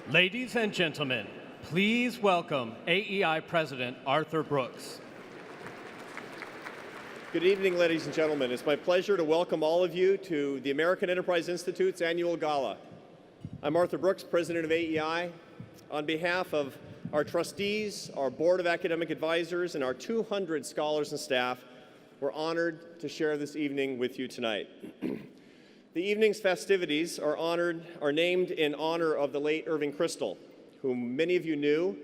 Ladies and gentlemen, please welcome AEI President Arthur Brooks. Good evening, ladies and gentlemen. It's my pleasure to welcome all of you to the American Enterprise Institute's annual gala. I'm Arthur Brooks, President of AEI. On behalf of our trustees, our Board of Academic Advisors, and our 200 scholars and staff, we're honored to share this evening with you tonight. The evening's festivities are named in honor of the late Irving Kristol, whom many of you knew.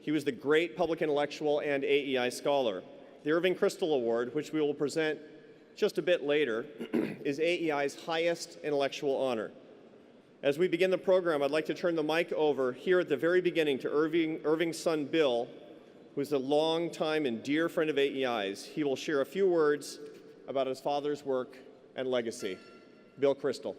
He was the great public intellectual and AEI scholar. The Irving Kristol Award, which we will present just a bit later, is AEI's highest intellectual honor. As we begin the program, I'd like to turn the mic over here at the very beginning to Irving's son, Bill, who's a longtime and dear friend of AEI's. He will share a few words about his father's work and legacy. Bill Kristol.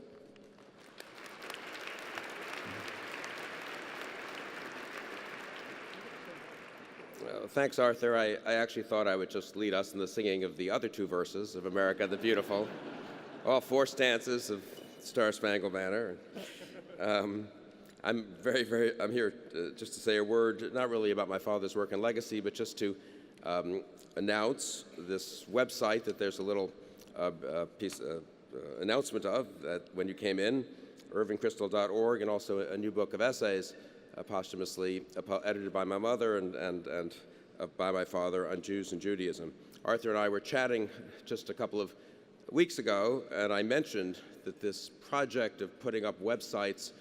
Thanks, Arthur. I actually thought I would just lead us in the singing of the other two verses of America the Beautiful, all four stanzas of Star Spangled Banner. I'm here just to say a word, not really about my father's work and legacy, but just to announce this website that there's a little announcement of that when you came in, irvingkristol.org, and also a new book of essays posthumously edited by my mother and by my father on Jews and Judaism. Arthur and I were chatting just a couple of weeks ago, and I mentioned that this project of putting up websites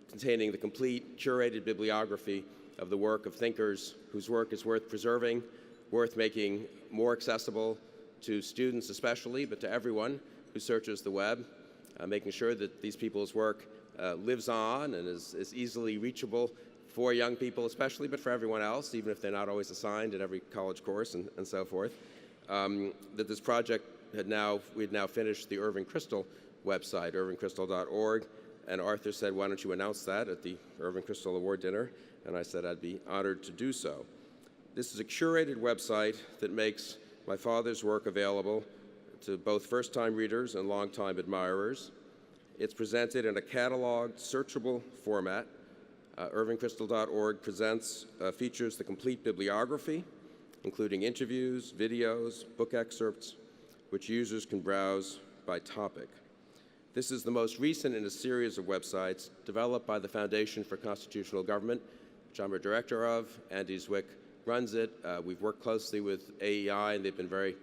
containing the complete curated bibliography of the work of thinkers whose work is worth preserving, worth making more accessible to students especially, but to everyone who searches the web, making sure that these people's work lives on and is easily reachable for young people especially, but for everyone else, even if they're not always assigned in every college course and so forth. That this project we had now finished the Irving Kristol website, irvingkristol.org, and Arthur said, why don't you announce that at the Irving Kristol Award dinner? And I said I'd be honored to do so. This is a curated website that makes my father's work available to both first-time readers and long-time admirers. It's presented in a cataloged, searchable format. irvingkristol.org features the complete bibliography, including interviews, videos, book excerpts, which users can browse by topic. This is the most recent in a series of websites developed by the Foundation for Constitutional Government, which I'm a director of. Andy Zwick runs it. We've worked closely with AEI, and they've been very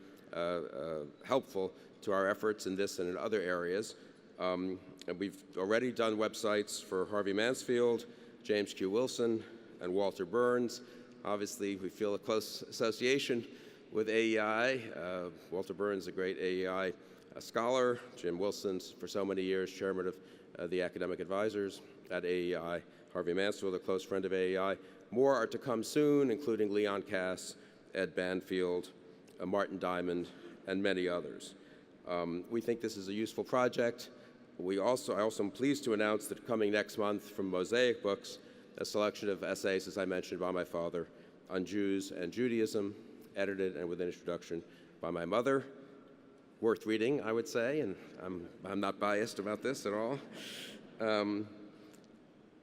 helpful to our efforts in this and in other areas. And we've already done websites for Harvey Mansfield, James Q. Wilson, and Walter Burns. Obviously, we feel a close association with AEI. Walter Burns, a great AEI scholar. Jim Wilson, for so many years, chairman of the academic advisors at AEI. Harvey Mansfield, a close friend of AEI. More are to come soon, including Leon Cass, Ed Banfield, Martin Diamond, and many others. We think this is a useful project. I also am pleased to announce that coming next month from Mosaic Books, a selection of essays, as I mentioned, by my father on Jews and Judaism, edited and with an introduction by my mother. Worth reading, I would say, and I'm not biased about this at all.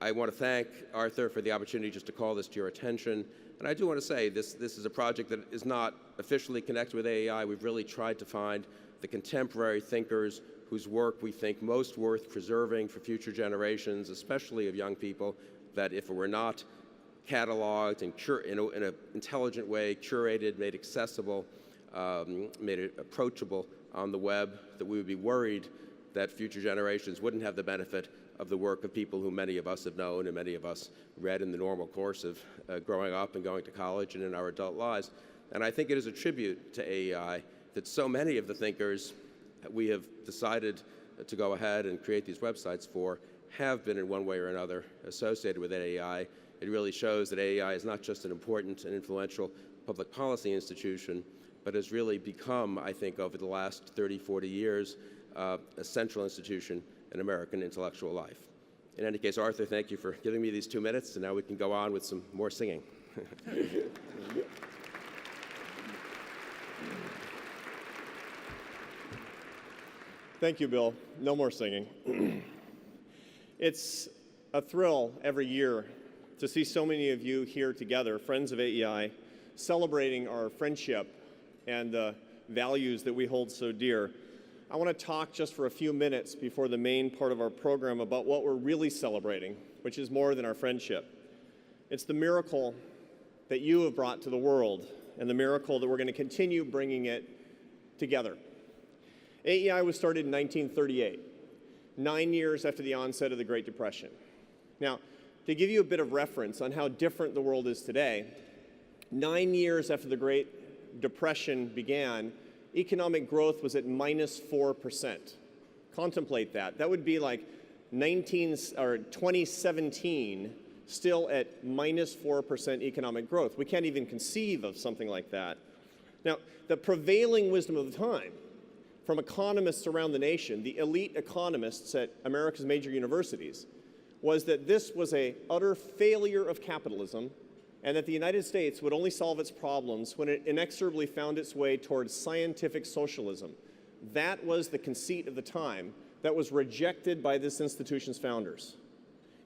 I want to thank Arthur for the opportunity just to call this to your attention. And I do want to say this is a project that is not officially connected with AEI. We've really tried to find the contemporary thinkers whose work we think most worth preserving for future generations, especially of young people, that if it were not cataloged and in an intelligent way, curated, made accessible, made it approachable on the web, that we would be worried that future generations wouldn't have the benefit of the work of people who many of us have known and many of us read in the normal course of growing up and going to college and in our adult lives. And I think it is a tribute to AEI that so many of the thinkers we have decided to go ahead and create these websites for have been in one way or another associated with AEI. It really shows that AEI is not just an important and influential public policy institution, but has really become, I think, over the last 30, 40 years, a central institution in American intellectual life. In any case, Arthur, thank you for giving me these 2 minutes, and now we can go on with some more singing. Thank you, Bill. No more singing. It's a thrill every year to see so many of you here together, friends of AEI, celebrating our friendship and the values that we hold so dear. I want to talk just for a few minutes before the main part of our program about what we're really celebrating, which is more than our friendship. It's the miracle that you have brought to the world and the miracle that we're going to continue bringing it together. AEI was started in 1938, 9 years after the onset of the Great Depression. Now, to give you a bit of reference on how different the world is today, 9 years after the Great Depression began, economic growth was at -4%. Contemplate that. That would be like 2017, still at -4% economic growth. We can't even conceive of something like that. Now, the prevailing wisdom of the time from economists around the nation, the elite economists at America's major universities, was that this was an utter failure of capitalism and that the United States would only solve its problems when it inexorably found its way towards scientific socialism. That was the conceit of the time that was rejected by this institution's founders.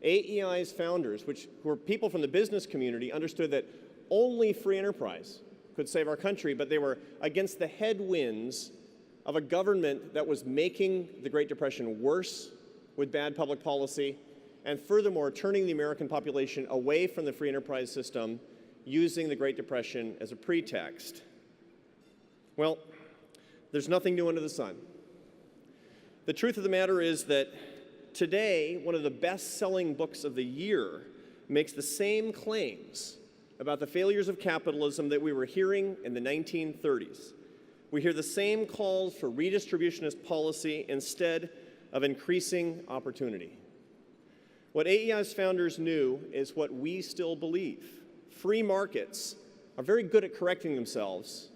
AEI's founders, which were people from the business community, understood that only free enterprise could save our country, but they were against the headwinds of a government that was making the Great Depression worse with bad public policy, and furthermore, turning the American population away from the free enterprise system, using the Great Depression as a pretext. Well, there's nothing new under the sun. The truth of the matter is that today, one of the best-selling books of the year makes the same claims about the failures of capitalism that we were hearing in the 1930s. We hear the same calls for redistributionist policy instead of increasing opportunity. What AEI's founders knew is what we still believe. Free markets are very good at correcting themselves,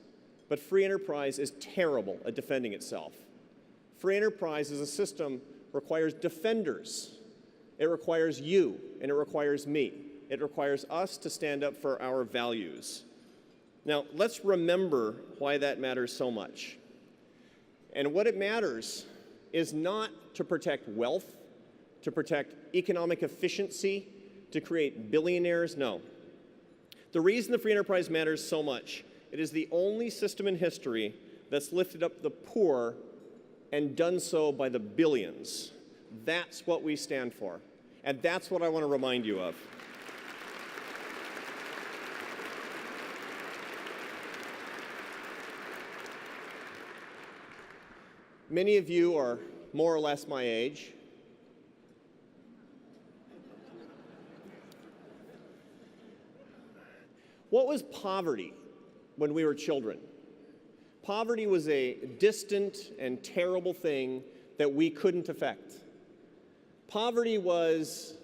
but free enterprise is terrible at defending itself. Free enterprise as a system requires defenders. It requires you, and it requires me. It requires us to stand up for our values. Now, let's remember why that matters so much. And what it matters is not to protect wealth, to protect economic efficiency, to create billionaires, no. The reason the free enterprise matters so much, it is the only system in history that's lifted up the poor and done so by the billions. That's what we stand for, and that's what I want to remind you of. Many of you are more or less my age. What was poverty when we were children? Poverty was a distant and terrible thing that we couldn't affect. Poverty was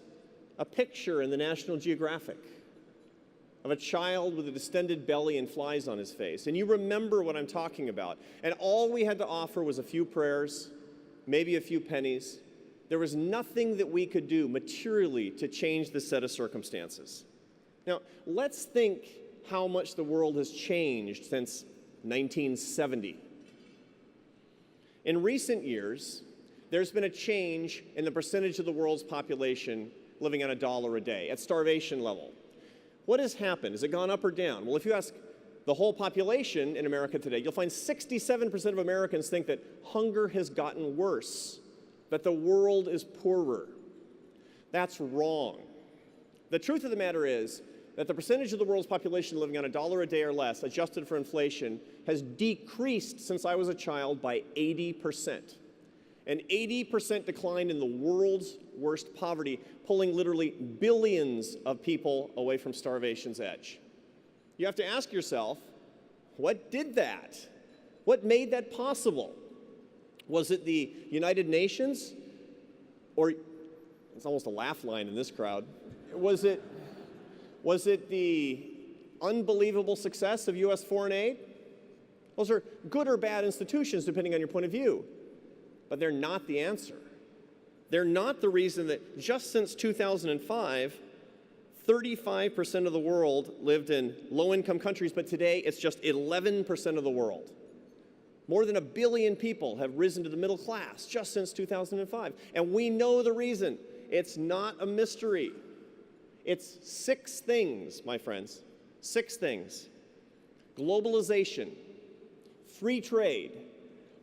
a picture in the National Geographic of a child with a distended belly and flies on his face. And you remember what I'm talking about. And all we had to offer was a few prayers, maybe a few pennies. There was nothing that we could do materially to change this set of circumstances. Now, let's think how much the world has changed since 1970. In recent years, there's been a change in the percentage of the world's population living on $1 a day, at starvation level. What has happened? Has it gone up or down? Well, if you ask the whole population in America today, you'll find 67% of Americans think that hunger has gotten worse, that the world is poorer. That's wrong. The truth of the matter is that the percentage of the world's population living on $1 a day or less, adjusted for inflation, has decreased since I was a child by 80%. An 80% decline in the world's worst poverty, pulling literally billions of people away from starvation's edge. You have to ask yourself, what did that? What made that possible? Was it the United Nations? Or, it's almost a laugh line in this crowd. Was it the unbelievable success of U.S. foreign aid? Those are good or bad institutions, depending on your point of view. But they're not the answer. They're not the reason that just since 2005, 35% of the world lived in low-income countries, but today it's just 11% of the world. More than 1 billion people have risen to the middle class just since 2005. And we know the reason. It's not a mystery. It's 6 things, my friends. 6 things. Globalization, free trade,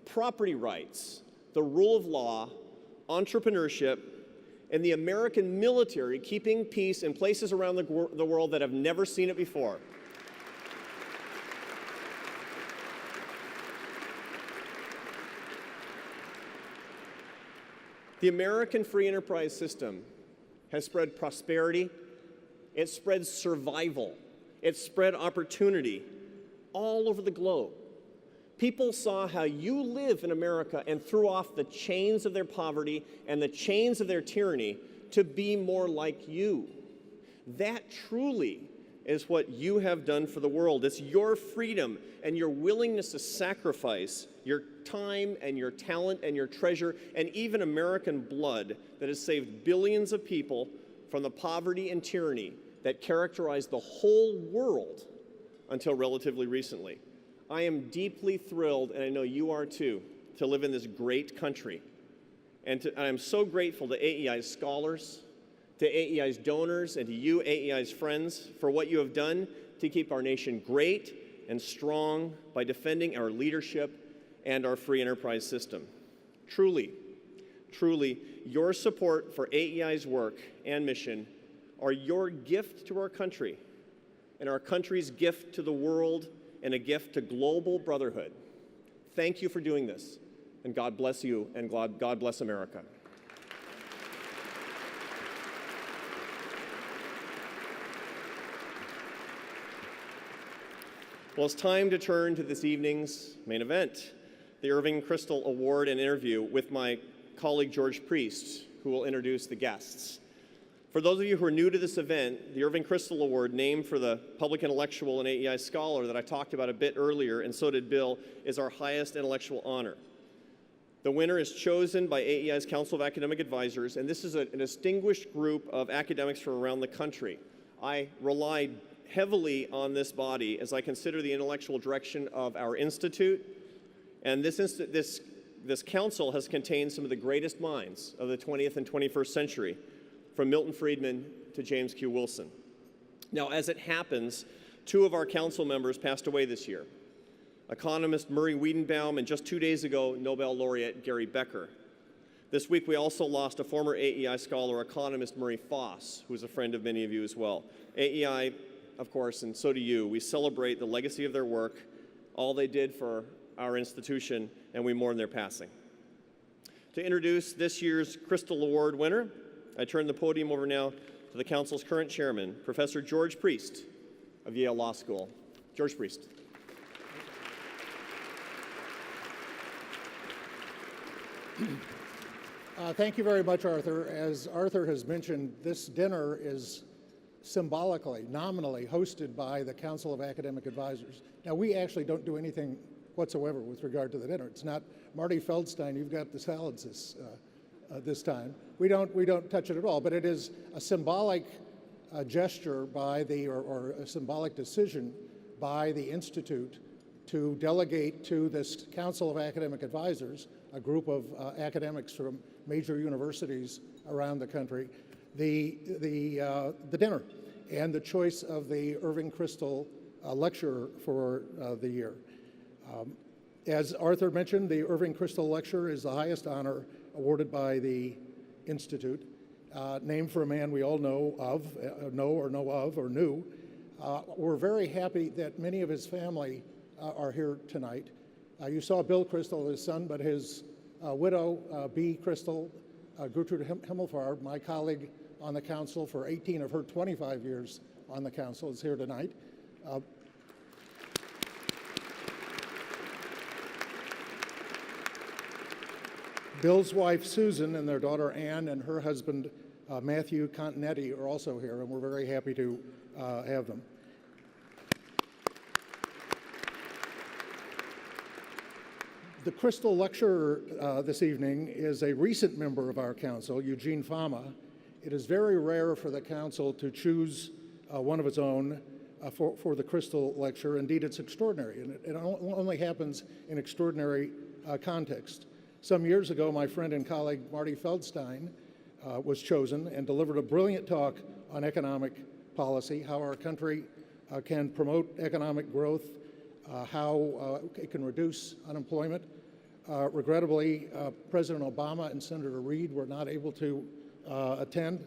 property rights, the rule of law, entrepreneurship, and the American military keeping peace in places around the world that have never seen it before. The American free enterprise system has spread prosperity, it spread survival, it spread opportunity all over the globe. People saw how you live in America and threw off the chains of their poverty and the chains of their tyranny to be more like you. That truly is what you have done for the world. It's your freedom and your willingness to sacrifice your time and your talent and your treasure and even American blood that has saved billions of people from the poverty and tyranny that characterized the whole world until relatively recently. I am deeply thrilled, and I know you are too, to live in this great country. And I am so grateful to AEI's scholars, to AEI's donors, and to you, AEI's friends, for what you have done to keep our nation great and strong by defending our leadership and our free enterprise system. Truly, truly, your support for AEI's work and mission are your gift to our country and our country's gift to the world and a gift to global brotherhood. Thank you for doing this, and God bless you, and God bless America. Well, it's time to turn to this evening's main event, the Irving Kristol Award and interview with my colleague George Priest, who will introduce the guests. For those of you who are new to this event, the Irving Kristol Award, named for the public intellectual and AEI scholar that I talked about a bit earlier, and so did Bill, is our highest intellectual honor. The winner is chosen by AEI's Council of Academic Advisors, and this is a distinguished group of academics from around the country. I relied heavily on this body as I consider the intellectual direction of our institute, and this council has contained some of the greatest minds of the 20th and 21st century, from Milton Friedman to James Q. Wilson. Now, as it happens, 2 of our council members passed away this year. Economist Murray Wiedenbaum, and just 2 days ago, Nobel laureate Gary Becker. This week, we also lost a former AEI scholar, economist Murray Foss, who is a friend of many of you as well. AEI, of course, and so do you, we celebrate the legacy of their work, all they did for our institution, and we mourn their passing. To introduce this year's Kristol Award winner, I turn the podium over now to the Council's current chairman, Professor George Priest of Yale Law School. George Priest. Thank you very much, Arthur. As Arthur has mentioned, this dinner is symbolically, nominally hosted by the Council of Academic Advisors. Now, we actually don't do anything whatsoever with regard to the dinner. It's not Marty Feldstein, you've got the salads this time. We don't touch it at all, but it is a symbolic gesture by or a symbolic decision by the Institute to delegate to this Council of Academic Advisors, a group of academics from major universities around the country, the dinner and the choice of the Irving Kristol lecturer for the year. As Arthur mentioned, the Irving Kristol Lecture is the highest honor awarded by the Institute, named for a man we all know of or knew. We're very happy that many of his family are here tonight. You saw Bill Kristol, his son, but his widow, B. Kristol, Gertrude Himmelfarb, my colleague on the council for 18 of her 25 years on the council, is here tonight. Bill's wife, Susan, and their daughter, Ann, and her husband, Matthew Continetti, are also here, and we're very happy to have them. The Kristol lecturer this evening is a recent member of our council, Eugene Fama. It is very rare for the council to choose one of its own for the Kristol lecture. Indeed, it's extraordinary, and it only happens in extraordinary context. Some years ago, my friend and colleague Marty Feldstein was chosen and delivered a brilliant talk on economic policy, how our country can promote economic growth, how it can reduce unemployment. Regrettably, President Obama and Senator Reid were not able to attend.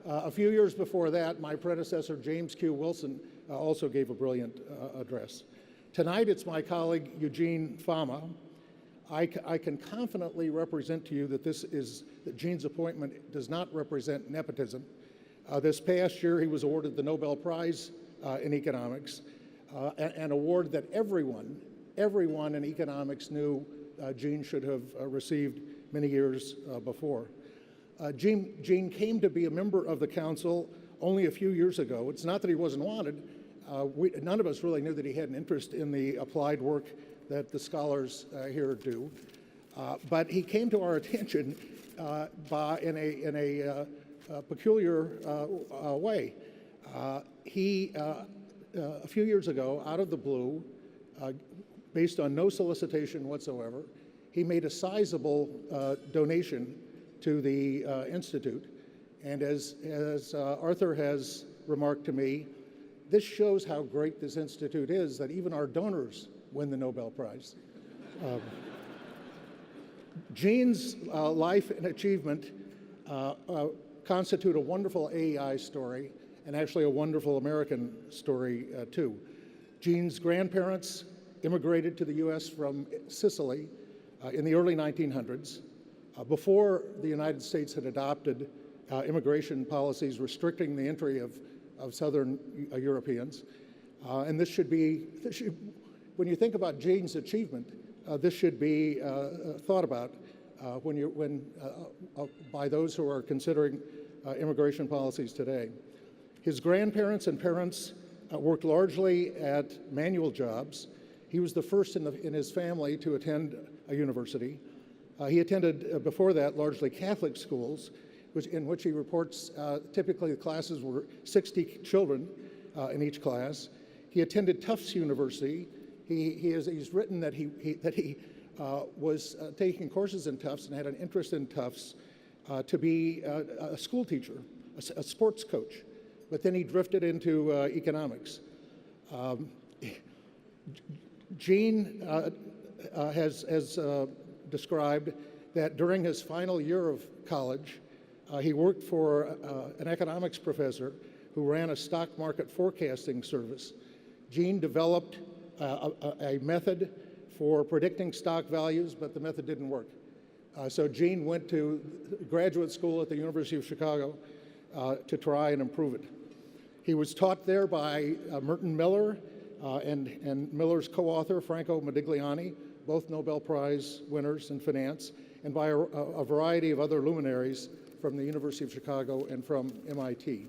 A few years before that, my predecessor, James Q. Wilson, also gave a brilliant address. Tonight, it's my colleague, Eugene Fama. I can confidently represent to you that that Gene's appointment does not represent nepotism. This past year, he was awarded the Nobel Prize in economics, an award that everyone in economics knew Gene should have received many years before. Gene came to be a member of the council only a few years ago. It's not that he wasn't wanted. None of us really knew that he had an interest in the applied work that the scholars here do. But he came to our attention in a peculiar way. A few years ago, out of the blue, based on no solicitation whatsoever, he made a sizable donation to the Institute. And as Arthur has remarked to me, this shows how great this Institute is, that even our donors win the Nobel Prize. Gene's life and achievement constitute a wonderful AEI story, and actually a wonderful American story, too. Gene's grandparents immigrated to the U.S. from Sicily in the early 1900s, before the United States had adopted immigration policies restricting the entry of Southern Europeans. And when you think about Gene's achievement, this should be thought about by those who are considering immigration policies today. His grandparents and parents worked largely at manual jobs. He was the first in his family to attend a university. He attended, before that, largely Catholic schools, in which he reports typically the classes were 60 children in each class. He attended Tufts University. He's written that he was taking courses in Tufts and had an interest in Tufts to be a school teacher, a sports coach. But then he drifted into economics. Gene has described that during his final year of college, he worked for an economics professor who ran a stock market forecasting service. Gene developed a method for predicting stock values, but the method didn't work. So Gene went to graduate school at the University of Chicago to try and improve it. He was taught there by Merton Miller and Miller's co-author, Franco Modigliani, both Nobel Prize winners in finance, and by a variety of other luminaries from the University of Chicago and from MIT.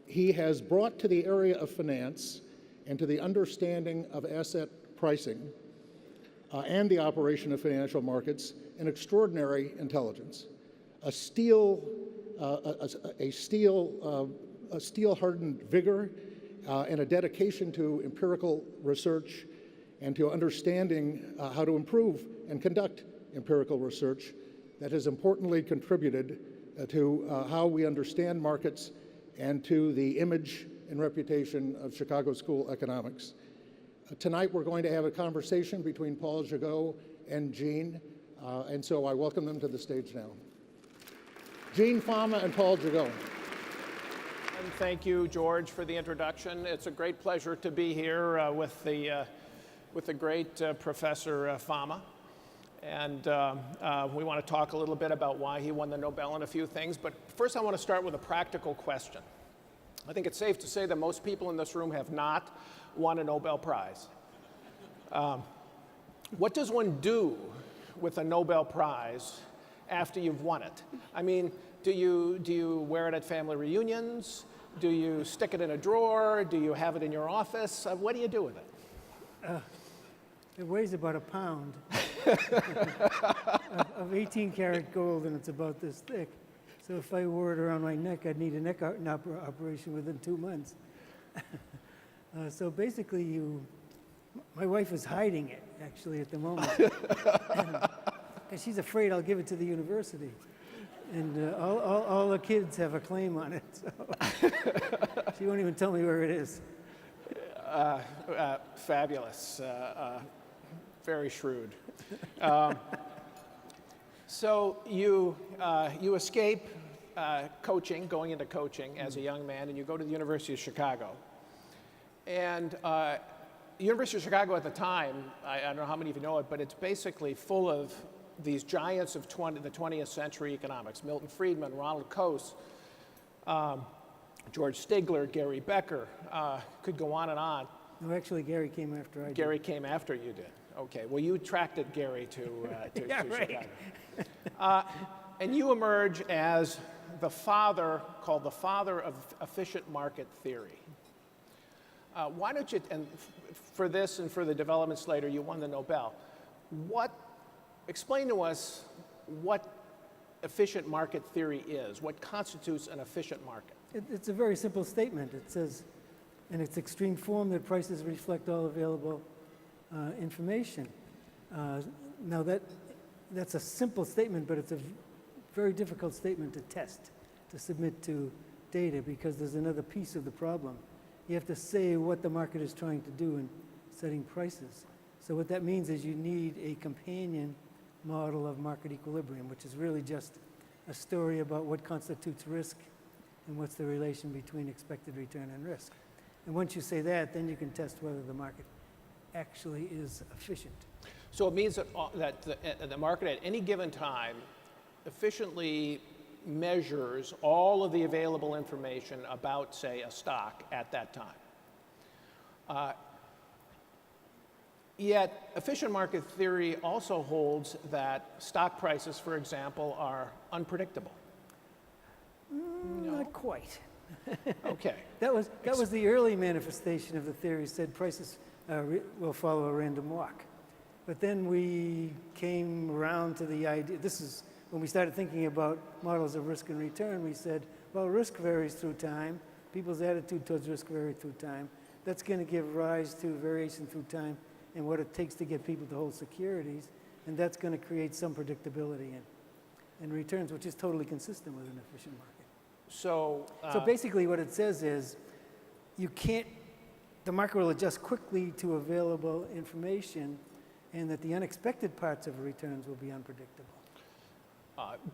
He has brought to the area of finance and to the understanding of asset pricing and the operation of financial markets an extraordinary intelligence, a steel-hardened vigor, and a dedication to empirical research and to understanding how to improve and conduct empirical research that has importantly contributed to how we understand markets and to the image and reputation of Chicago School economics. Tonight we're going to have a conversation between Paul Gigot and Gene, and so I welcome them to the stage now. Gene Fama and Paul Gigot. And thank you, George, for the introduction. It's a great pleasure to be here with the great Professor Fama. And we want to talk a little bit about why he won the Nobel and a few things. But first, I want to start with a practical question. I think it's safe to say that most people in this room have not won a Nobel Prize. What does one do with a Nobel Prize after you've won it? I mean, do you wear it at family reunions? Do you stick it in a drawer? Do you have it in your office? What do you do with it? It weighs about a pound of 18-karat gold, and it's about this thick. So if I wore it around my neck, I'd need a neck operation within 2 months. So basically, my wife is hiding it, actually, at the moment. because she's afraid I'll give it to the university. And all the kids have a claim on it, so she won't even tell me where it is. Fabulous. Very shrewd. So you escape coaching, going into coaching as a young man, and you go to the University of Chicago. And University of Chicago at the time, I don't know how many of you know it, but it's basically full of these giants of the 20th century economics. Milton Friedman, Ronald Coase, George Stigler, Gary Becker, could go on and on. No, actually, Gary came after I did. Gary came after you did. Okay, well, you attracted Gary to Yeah, to right. Chicago. And you emerge as called the father of efficient market theory. Why don't you, and for this and for the developments later, you won the Nobel. Explain to us what efficient market theory is. What constitutes an efficient market? It's a very simple statement. It says, in its extreme form, that prices reflect all available information. Now that's a simple statement, but it's a very difficult statement to test, to submit to data, because there's another piece of the problem. You have to say what the market is trying to do in setting prices. So what that means is you need a companion model of market equilibrium, which is really just a story about what constitutes risk and what's the relation between expected return and risk. And once you say that, then you can test whether the market actually is efficient. So it means that the market at any given time efficiently measures all of the available information about, say, a stock at that time. Yet, efficient market theory also holds that stock prices, for example, are unpredictable. Not quite. Okay. That was the early manifestation of the theory, said prices will follow a random walk. But then we came around to the idea, this is when we started thinking about models of risk and return, we said, well, risk varies through time. People's attitude towards risk varies through time. That's going to give rise to variation through time in what it takes to get people to hold securities. And that's going to create some predictability in returns, which is totally consistent with an efficient market. So Basically what it says is the market will adjust quickly to available information, and that the unexpected parts of returns will be unpredictable.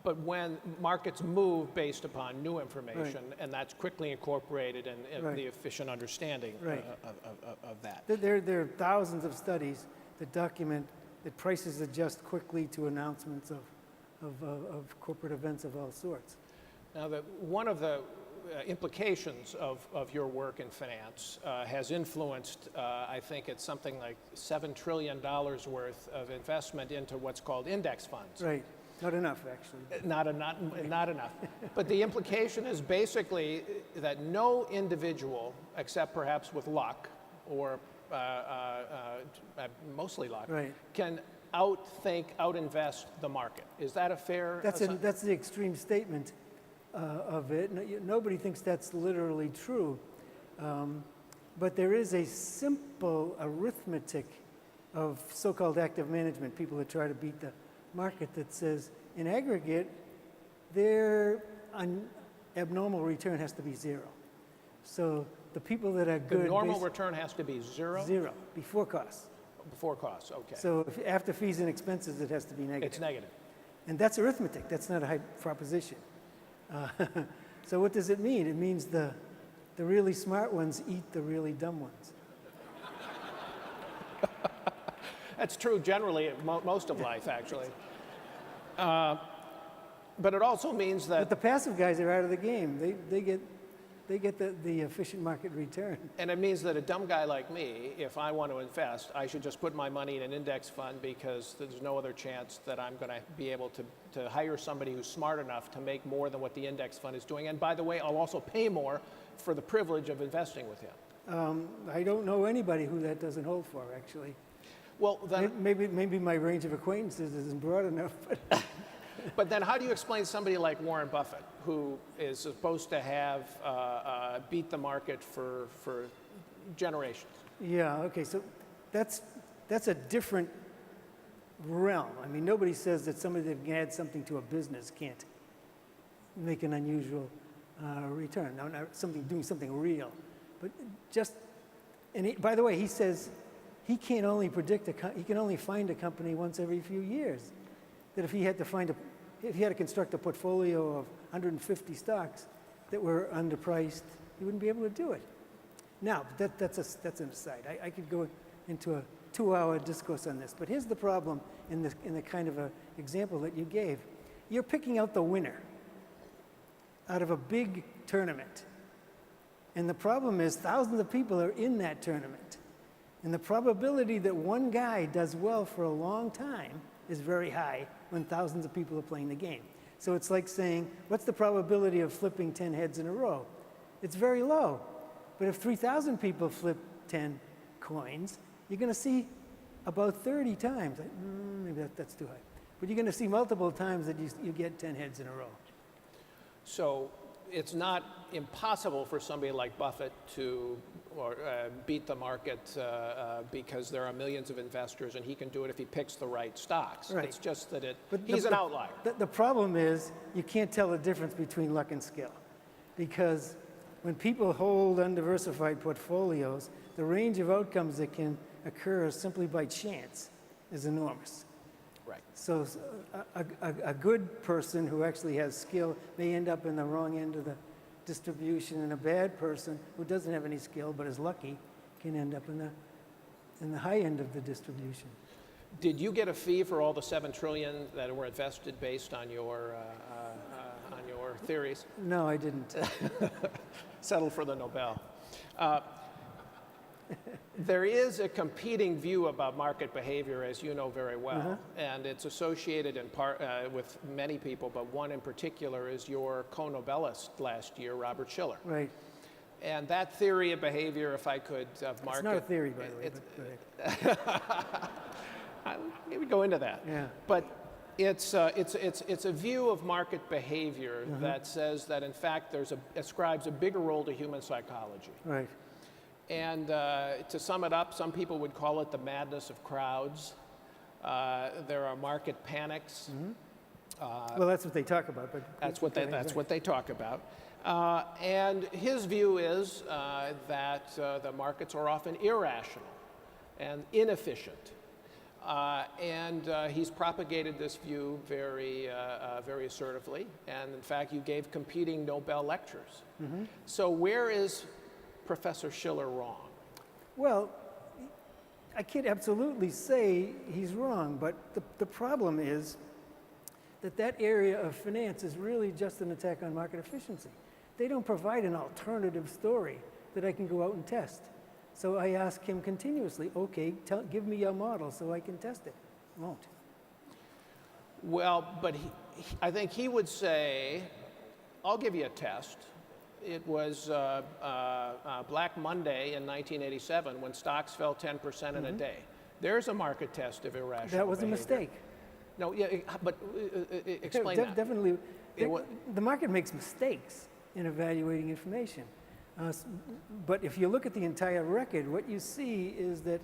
but when markets move based upon new information, and that's quickly incorporated in Right. the efficient understanding Right. of that. There are thousands of studies that document that prices adjust quickly to announcements of corporate events of all sorts. Now, one of the implications of your work in finance has influenced, I think it's something like $7 trillion worth of investment into what's called index funds. Right. Not enough, actually. Not enough. But the implication is basically that no individual, except perhaps with luck, or mostly luck, Right. can outinvest the market. Is that a fair assumption? That's the extreme statement of it. Nobody thinks that's literally true. But there is a simple arithmetic of so-called active management, people that try to beat the market, that says, in aggregate, their abnormal return has to be zero. So the people that are The good... normal return has to be zero? Zero, before costs. Before costs, okay. So after fees and expenses, it has to be negative. It's negative. And that's arithmetic. That's not a high proposition. So what does it mean? It means the really smart ones eat the really dumb ones. That's true generally most of life, actually. But it also means But that, the passive guys are out of the game. They get the efficient market return. and it means that a dumb guy like me, if I want to invest, I should just put my money in an index fund, because there's no other chance that I'm going to be able to hire somebody who's smart enough to make more than what the index fund is doing. And by the way, I'll also pay more for the privilege of investing with him. I don't know anybody who that doesn't hold for, actually. Well, then, Maybe my range of acquaintances isn't broad enough. But but then how do you explain somebody like Warren Buffett, who is supposed to have beat the market for generations? yeah, okay. So that's a different realm. I mean, nobody says that somebody that can add something to a business can't make an unusual return. Now, doing something real, but just, by the way, he says he can only he can only find a company once every few years. That if he had to construct a portfolio of 150 stocks that were underpriced, he wouldn't be able to do it. Now, that's an aside. I could go into a 2-hour discourse on this, but here's the problem in the kind of a example that you gave. You're picking out the winner out of a big tournament. And the problem is thousands of people are in that tournament. And the probability that one guy does well for a long time is very high when thousands of people are playing the game. So it's like saying, what's the probability of flipping 10 heads in a row? It's very low. But if 3,000 people flip 10 coins, you're going to see about 30 times. Maybe that's too high. But you're going to see multiple times that you get 10 heads in a row. So it's not impossible for somebody like Buffett to beat the market because there are millions of investors, and he can do it if he picks the right stocks. Right. It's just that he's an outlier. The problem is you can't tell the difference between luck and skill, because when people hold undiversified portfolios, the range of outcomes that can occur simply by chance is enormous. Right. So a good person who actually has skill may end up in the wrong end of the distribution, and a bad person who doesn't have any skill but is lucky can end up in the high end of the distribution. Did you get a fee for all the $7 trillion that were invested based on your theories? No, I didn't. Settle for the Nobel. There is a competing view about market behavior, as you know very well, and it's associated in part with many people, but one in particular is your co-Nobelist last year, Robert Shiller. Right. And that theory of behavior, if I could, of market... It's not a theory, by the way. Maybe go into that. Yeah. But it's a view of market behavior that says that, in fact, ascribes a bigger role to human psychology. Right. And to sum it up, some people would call it the madness of crowds. There are market panics. Well, that's what they talk about. But that's what they talk about. And his view is that the markets are often irrational and inefficient. And he's propagated this view very assertively. And in fact, you gave competing Nobel lectures. So where is Professor Shiller wrong? Well, I can't absolutely say he's wrong, but the problem is that area of finance is really just an attack on market efficiency. They don't provide an alternative story that I can go out and test. So I ask him continuously, okay, give me your model so I can test it. He won't. Well, but I think he would say, I'll give you a test. It was Black Monday in 1987 when stocks fell 10% in a day. There's a market test of irrational That was behavior. a mistake. No, yeah, but explain that. Definitely. The market makes mistakes in evaluating information. But if you look at the entire record, what you see is that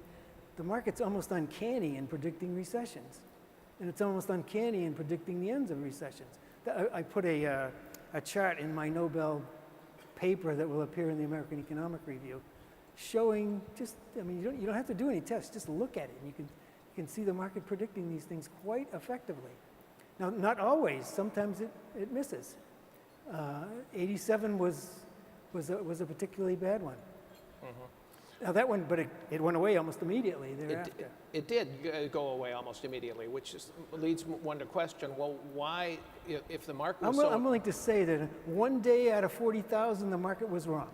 the market's almost uncanny in predicting recessions. And it's almost uncanny in predicting the ends of recessions. I put a chart in my Nobel paper that will appear in the American Economic Review showing you don't have to do any tests, just look at it. And you can see the market predicting these things quite effectively. Now, not always. Sometimes it misses. 87 was a particularly bad one. Now that one, but it went away almost immediately thereafter. It did go away almost immediately, which leads one to question, well, why, if the market was I'm willing to say that one day out of 40,000, the market was wrong.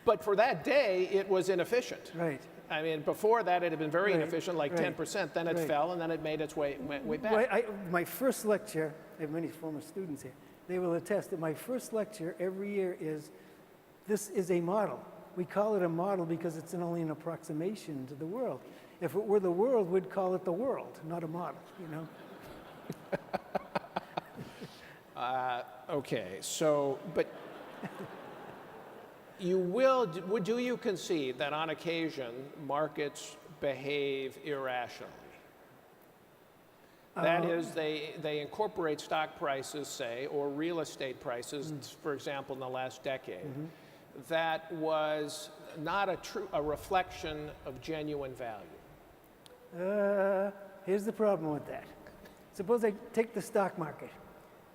But for that day, it was inefficient. Right. I mean, before that, it had been very inefficient, like right, 10%. Then it fell, and then it made its way back. Well, my first lecture, I have many former students here, they will attest that my first lecture every year is, this is a model. We call it a model because it's only an approximation to the world. If it were the world, we'd call it the world, not a model, you know? Okay, so, but do you concede that on occasion markets behave irrationally? That is, they incorporate stock prices, say, or real estate prices, for example, in the last decade, that was not a reflection of genuine value. Here's the problem with that. Suppose I take the stock market.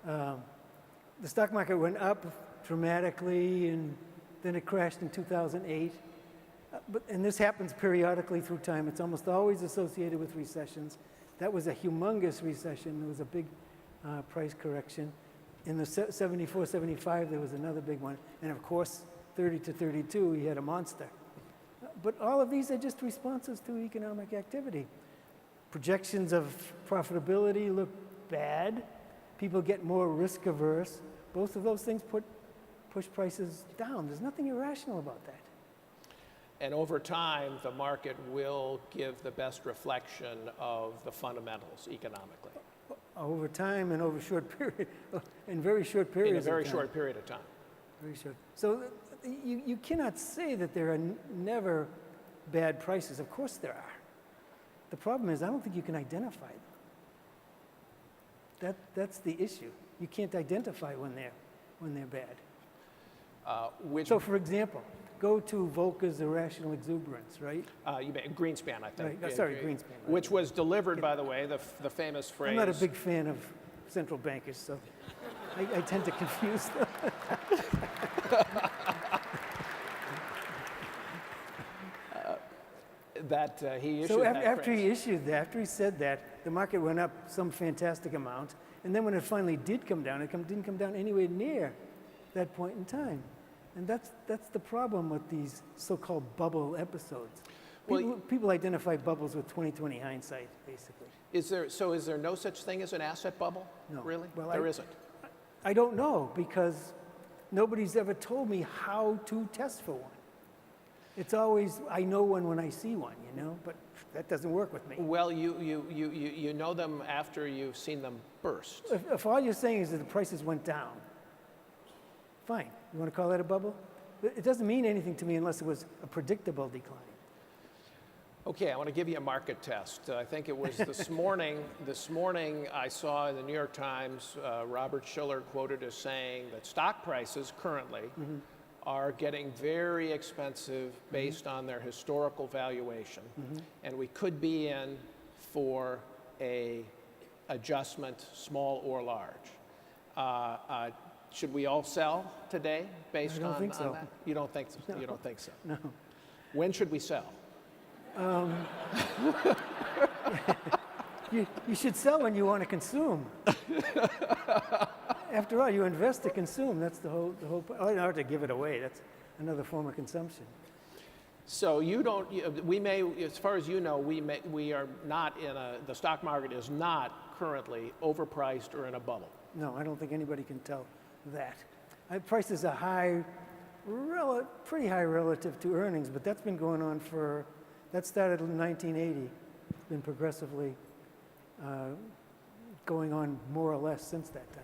The stock market went up dramatically, and then it crashed in 2008. And this happens periodically through time. It's almost always associated with recessions. That was a humongous recession. There was a big price correction. In the 74, 75, there was another big one. And of course, 30 to 32, we had a monster. But all of these are just responses to economic activity. Projections of profitability look bad. People get more risk averse. Both of those things push prices down. There's nothing irrational about that. And over time, the market will give the best reflection of the fundamentals economically. Over time and over short period, in very short periods In a very of time. short period of time. Very short. So you cannot say that there are never bad prices. Of course there are. The problem is I don't think you can identify them. That's the issue. You can't identify when they're bad. So for example, go to Volcker's Irrational Exuberance, right? You mean Greenspan, I think. Right. Sorry, Greenspan. Which was delivered, by the way, the famous phrase. I'm not a big fan of central bankers, so I tend to confuse them. He issued So that after phrase. after he said that, the market went up some fantastic amount, and then when it finally did come down, it didn't come down anywhere near that point in time. And that's the problem with these so-called bubble episodes. People identify bubbles with 20/20 hindsight, basically. Is there no such thing as an asset bubble? No. Really? Well, There isn't. I don't know, because nobody's ever told me how to test for one. It's always, I know one when I see one, but that doesn't work with me. Well, you know them after you've seen them burst. If all you're saying is that the prices went down, fine. You want to call that a bubble? But it doesn't mean anything to me unless it was a predictable decline. Okay, I want to give you a market test. I think it was this morning. This morning, I saw in the New York Times, Robert Shiller quoted as saying that stock prices currently are getting very expensive based on their historical valuation, and we could be in for a adjustment, small or large. Should we all sell today based I don't on think so. that? You don't think so? No. You don't think so? No. When should we sell? You should sell when you want to consume. After all, you invest to consume. That's the whole point. Oh, not to give it away. That's another form of consumption. So you don't. We may, as far as you know, we are not in the stock market is not currently overpriced or in a bubble. No, I don't think anybody can tell that. Prices are high, pretty high relative to earnings, but that's been going on that started in 1980. It's been progressively going on more or less since that time.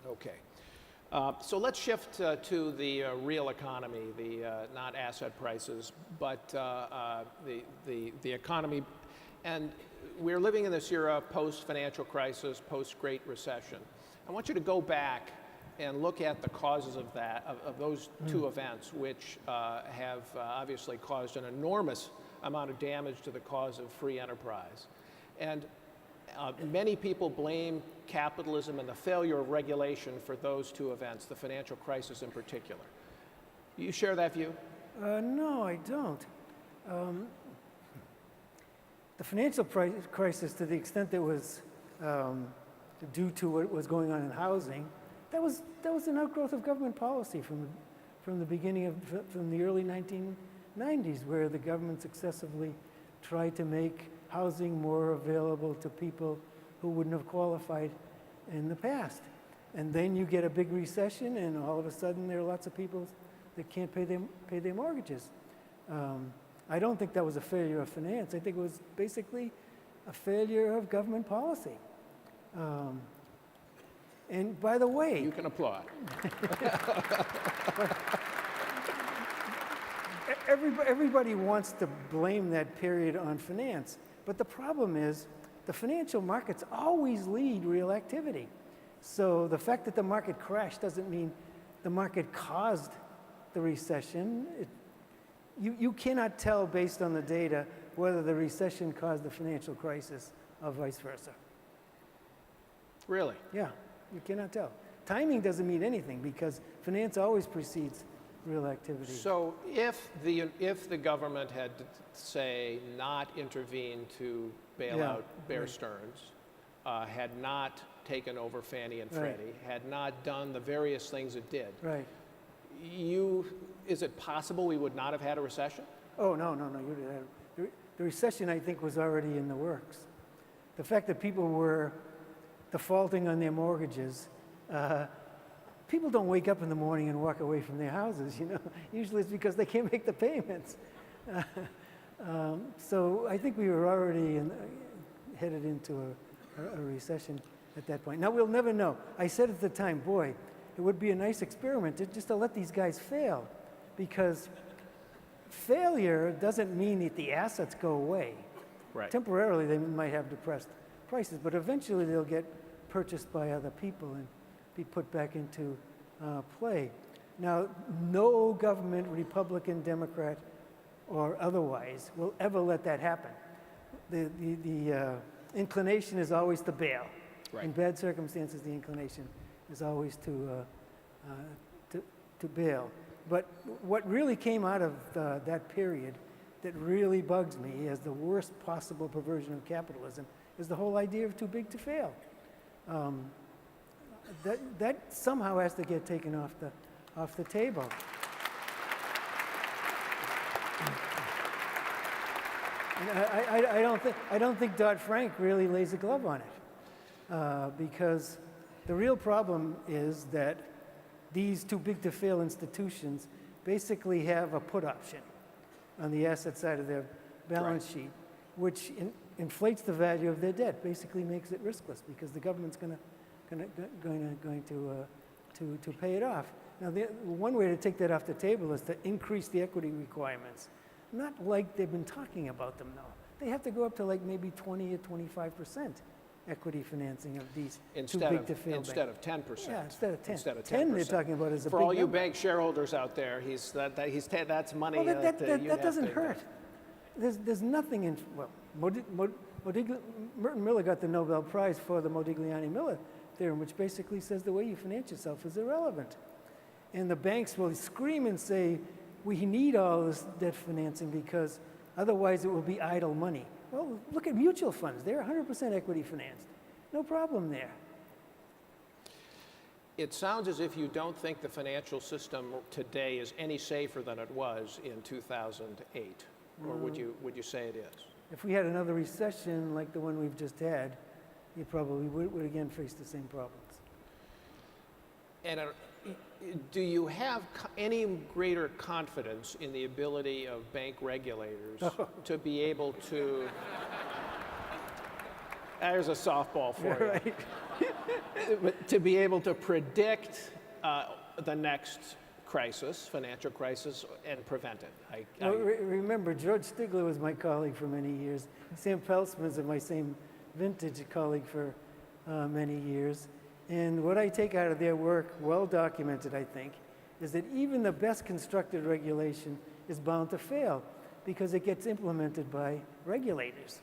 Okay. So let's shift to the real economy, not asset prices, but the economy. And we're living in this era post-financial crisis, post-Great Recession. I want you to go back and look at the causes of those two events, which have obviously caused an enormous amount of damage to the cause of free enterprise. And many people blame capitalism and the failure of regulation for those two events, the financial crisis in particular. You share that view? No, I don't. The financial crisis, to the extent that was due to what was going on in housing, that was an outgrowth of government policy from the beginning from the early 1990s, where the government successively tried to make housing more available to people who wouldn't have qualified in the past. And then you get a big recession, and all of a sudden there are lots of people that can't pay their mortgages. I don't think that was a failure of finance. I think it was basically a failure of government policy. And by the way, You can applaud. everybody wants to blame that period on finance, but the problem is the financial markets always lead real activity. So the fact that the market crashed doesn't mean the market caused the recession. You cannot tell based on the data whether the recession caused the financial crisis or vice versa. Really? Yeah, you cannot tell. Timing doesn't mean anything because finance always precedes real activity. So if the government had, say, not intervened to bail Yeah, out Bear right. Stearns, had not taken over Fannie and Right. Freddie, had not done the various things it did, Right. is it possible we would not have had a recession? Oh, no. The recession, I think, was already in the works. The fact that people were defaulting on their mortgages, people don't wake up in the morning and walk away from their houses, you know. Usually it's because they can't make the payments. So I think we were already headed into a recession at that point. Now, we'll never know. I said at the time, boy, it would be a nice experiment just to let these guys fail, because failure doesn't mean that the assets go away. Right. Temporarily, they might have depressed prices, but eventually they'll get purchased by other people and be put back into play. Now, no government, Republican, Democrat, or otherwise, will ever let that happen. The inclination is always to bail. Right. In bad circumstances, the inclination is always to bail. But what really came out of that period that really bugs me as the worst possible perversion of capitalism is the whole idea of too big to fail. That somehow has to get taken off the table. And I don't think Dodd-Frank really lays a glove on it, because the real problem is that these too big to fail institutions basically have a put option on the asset side of their balance sheet, which inflates the value of their debt, basically makes it riskless because the government's going to pay it off. Now, one way to take that off the table is to increase the equity requirements. Not like they've been talking about them, though. They have to go up to like maybe 20 or 25% equity financing of these too big to fail banks. Instead of 10%. Yeah, instead of 10. Instead of 10%. 10 they're talking about is a For big all you number. bank shareholders out there, that's money. Well, that you have doesn't to hurt. invest. There's nothing in, well, Merton Miller got the Nobel Prize for the Modigliani-Miller theorem, which basically says the way you finance yourself is irrelevant. And the banks will scream and say, we need all this debt financing because otherwise it will be idle money. Well, look at mutual funds. They're 100% equity financed. No problem there. It sounds as if you don't think the financial system today is any safer than it was in 2008. Or would you say it is? If we had another recession like the one we've just had, you probably would again face the same problems. And do you have any greater confidence in the ability of bank regulators to be able to... There's a softball for you. Right. To be able to predict the next crisis, financial crisis, and prevent it. Well, remember, George Stigler was my colleague for many years. Sam Peltzman's my same vintage colleague for many years. And what I take out of their work, well documented, I think, is that even the best constructed regulation is bound to fail because it gets implemented by regulators.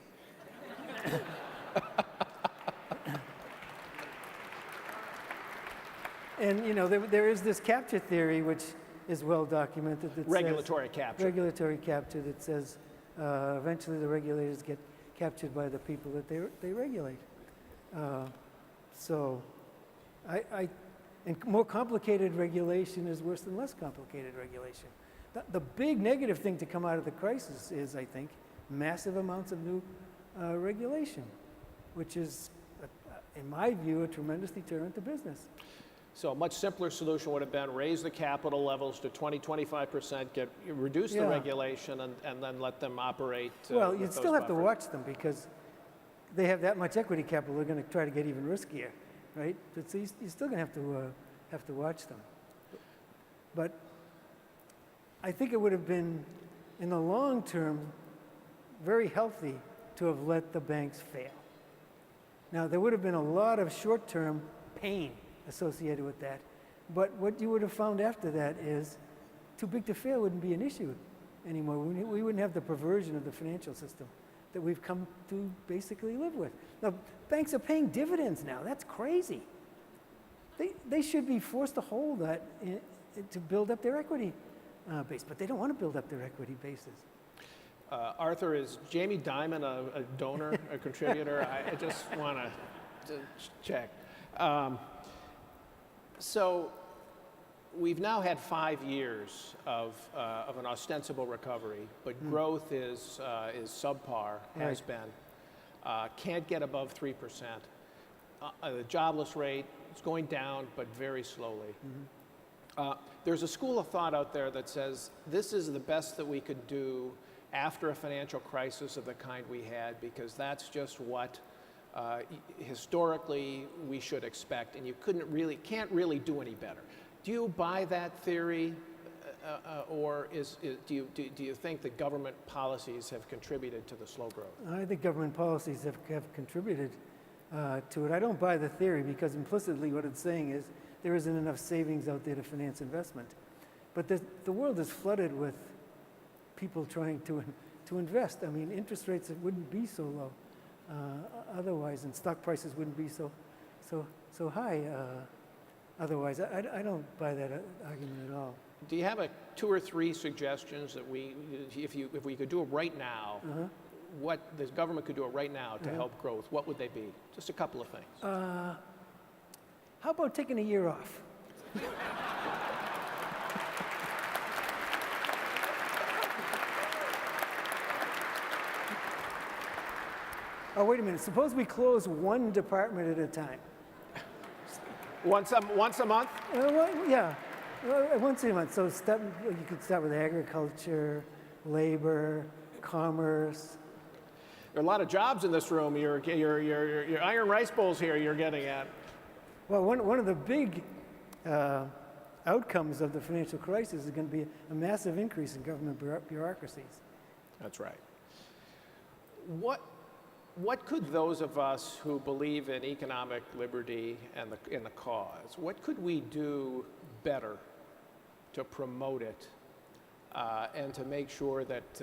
And you know, there is this capture theory which is well documented. That Regulatory capture. Regulatory capture that says eventually the regulators get captured by the people that they regulate. And more complicated regulation is worse than less complicated regulation. The big negative thing to come out of the crisis is, I think, massive amounts of new regulation, which is, in my view, a tremendous deterrent to business. So a much simpler solution would have been raise the capital levels to 20-25%, reduce the Yeah. regulation, and then let them operate. Well, with you'd those still have to buffers. watch them because they have that much equity capital. They're going to try to get even riskier, right? But so you're still going to have to watch them. But I think it would have been in the long term, very healthy to have let the banks fail. Now, there would have been a lot of short-term pain associated with that, but what you would have found after that is too big to fail wouldn't be an issue anymore. We wouldn't have the perversion of the financial system that we've come to basically live with. Now, banks are paying dividends now. That's crazy. They should be forced to hold that to build up their equity base, but they don't want to build up their equity bases. Arthur, is Jamie Dimon a donor, a contributor? I just want to check. So we've now had 5 years of an ostensible recovery, but growth is subpar, has been. Can't get above 3%. The jobless rate is going down, but very slowly. There's a school of thought out there that says this is the best that we could do after a financial crisis of the kind we had, because that's just what historically we should expect, and you can't really do any better. Do you buy that theory, or do you think that government policies have contributed to the slow growth? I think government policies have contributed to it. I don't buy the theory, because implicitly what it's saying is there isn't enough savings out there to finance investment. But the world is flooded with people trying to invest. I mean, interest rates wouldn't be so low otherwise, and stock prices wouldn't be so high otherwise. I don't buy that argument at all. Do you have 2 or 3 suggestions that if we could do it right now, what the government could do it right now to help growth? What would they be? Just a couple of things. How about taking a year off? Oh, wait a minute. Suppose we close one department at a time. Once a month? Yeah, once a month. So you could start with agriculture, labor, commerce. There are a lot of jobs in this room. Your iron rice bowls here you're getting at. Well, one of the big outcomes of the financial crisis is going to be a massive increase in government bureaucracies. That's right. What could those of us who believe in economic liberty and in the cause, what could we do better to promote it and to make sure that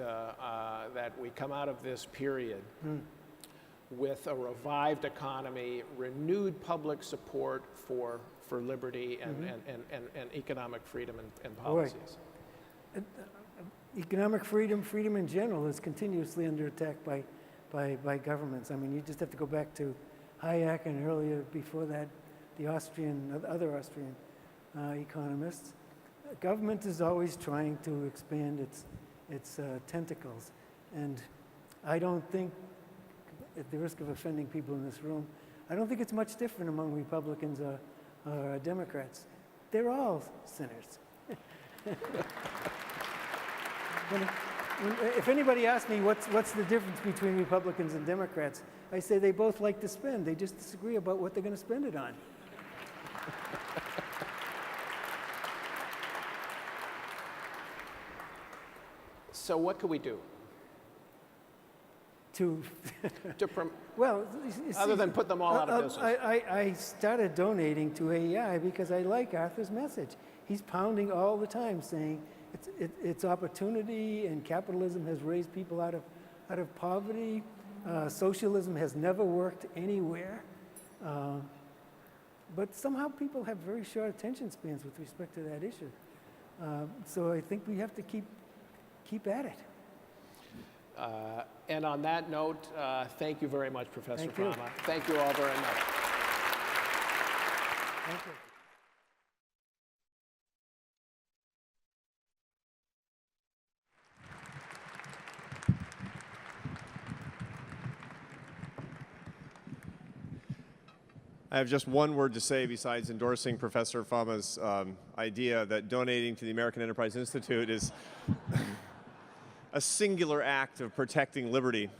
that we come out of this period with a revived economy, renewed public support for liberty and economic freedom and policies? Boy. Economic freedom in general is continuously under attack by governments. I mean, you just have to go back to Hayek and earlier before that, other Austrian economists. Government is always trying to expand its tentacles, and I don't think, at the risk of offending people in this room, I don't think it's much different among Republicans or Democrats. They're all sinners. If anybody asks me what's the difference between Republicans and Democrats, I say they both like to spend. They just disagree about what they're going to spend it on. So what could we do? Well, other than put them all out of business. I started donating to AEI because I like Arthur's message. He's pounding all the time saying it's opportunity, and capitalism has raised people out of poverty. Socialism has never worked anywhere. But somehow people have very short attention spans with respect to that issue. So I think we have to keep at it. And on that note, thank you very much, Professor Fama. Thank you all very much. Thank you. I have just one word to say besides endorsing Professor Fama's idea that donating to the American Enterprise Institute is a singular act of protecting liberty.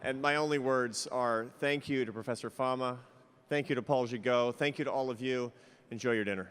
And my only words are thank you to Professor Fama, thank you to Paul Gigot, thank you to all of you. Enjoy your dinner.